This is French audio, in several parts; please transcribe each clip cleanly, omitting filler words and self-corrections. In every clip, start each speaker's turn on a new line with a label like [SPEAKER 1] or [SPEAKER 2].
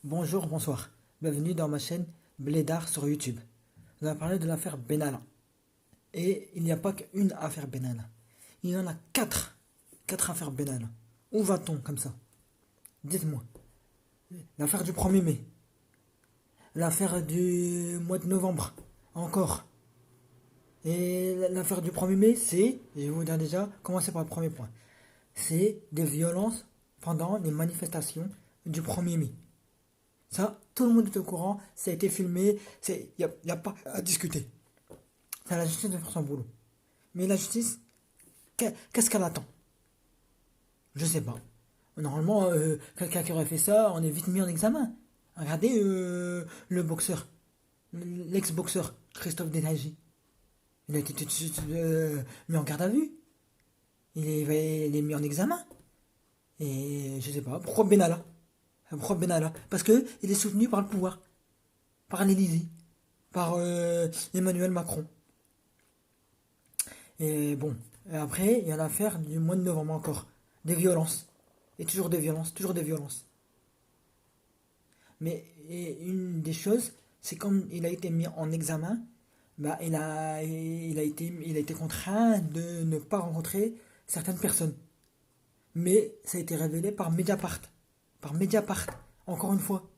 [SPEAKER 1] Bonjour, bonsoir. Bienvenue dans ma chaîne Blédard sur YouTube. On va parler de l'affaire Benalla. Et il n'y a pas qu'une affaire Benalla. Il y en a quatre. Quatre affaires Benalla. Où va-t-on comme ça? Dites-moi. L'affaire du 1er mai. L'affaire du mois de novembre. Encore. Et l'affaire du 1er mai, c'est, je vais vous dire déjà, commencer par le premier point. C'est des violences pendant les manifestations du 1er mai. Ça, tout le monde est au courant, ça a été filmé, il n'y a pas à discuter. C'est à la justice de faire son boulot. Mais la justice, qu'est-ce qu'elle attend? Je sais pas. Normalement, quelqu'un qui aurait fait ça, on est vite mis en examen. Regardez le boxeur, l'ex-boxeur, Christophe Denagy. Il a été tout de suite mis en garde à vue. Il est mis en examen. Et je sais pas, pourquoi Benalla? Pourquoi Benalla? Parce que il est soutenu par le pouvoir, par l'Élysée, par Emmanuel Macron. Et bon, après, il y a l'affaire du mois de novembre encore. Des violences. Et toujours des violences, toujours des violences. Mais une des choses, c'est comme il a été mis en examen, bah, il a été contraint de ne pas rencontrer certaines personnes. Mais ça a été révélé par Mediapart. Par Mediapart, encore une fois.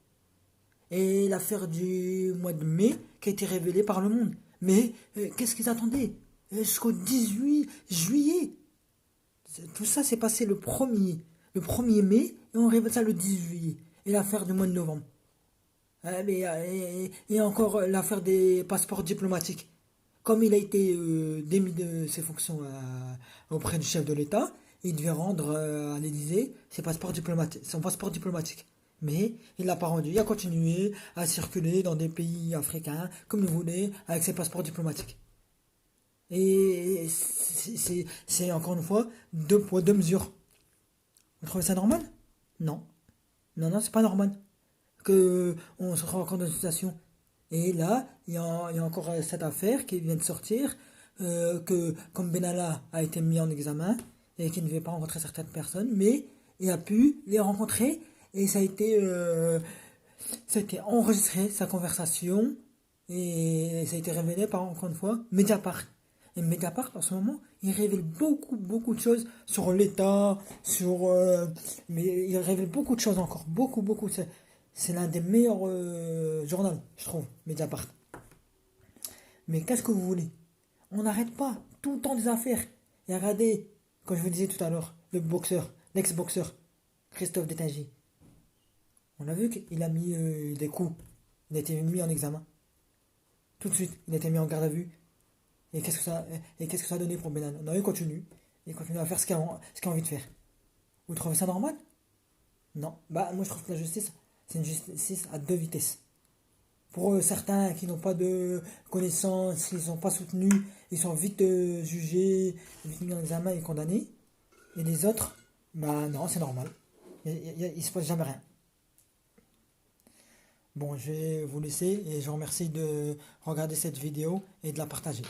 [SPEAKER 1] Et l'affaire du mois de mai qui a été révélée par Le Monde. Mais qu'est-ce qu'ils attendaient? Jusqu'au 18 juillet. Tout ça s'est passé le premier mai et on révèle ça le 18 juillet. Et l'affaire du mois de novembre. Et encore l'affaire des passeports diplomatiques. Comme il a été démis de ses fonctions auprès du chef de l'État, il devait rendre à l'Élysée son passeport diplomatique. Mais il l'a pas rendu. Il a continué à circuler dans des pays africains comme il voulait avec ses passeports diplomatiques. Et c'est encore une fois deux poids, deux mesures. Vous trouvez ça normal? Non. Non, non, c'est pas normal. Que on se retrouve encore dans une situation. Et là, il y a encore cette affaire qui vient de sortir, que comme Benalla a été mis en examen et qu'il ne devait pas rencontrer certaines personnes, mais il a pu les rencontrer et ça a été enregistré, sa conversation, et ça a été révélé par, encore une fois, Mediapart. Et Mediapart, en ce moment, il révèle beaucoup, beaucoup de choses sur l'État, mais il révèle beaucoup de choses encore, beaucoup, beaucoup. C'est l'un des meilleurs journaux, je trouve, Mediapart. Mais qu'est-ce que vous voulez? On n'arrête pas, tout le temps des affaires. Et regardez, comme je vous disais tout à l'heure, le boxeur, l'ex-boxeur, Christophe Denagy. On a vu qu'il a mis des coups. Il a été mis en examen. Tout de suite, il a été mis en garde à vue. Et qu'est-ce que ça a donné pour Benalla? Non, il continue. Il continue à faire ce qu'il a envie de faire. Vous trouvez ça normal? Non. Bah, moi, je trouve que la justice, c'est une justice à deux vitesses. Pour certains qui n'ont pas de connaissances, qui ne sont pas soutenus, ils sont vite jugés, vite mis en examen et condamnés. Et les autres, bah non, c'est normal. Il ne se passe jamais rien. Bon, je vais vous laisser et je vous remercie de regarder cette vidéo et de la partager.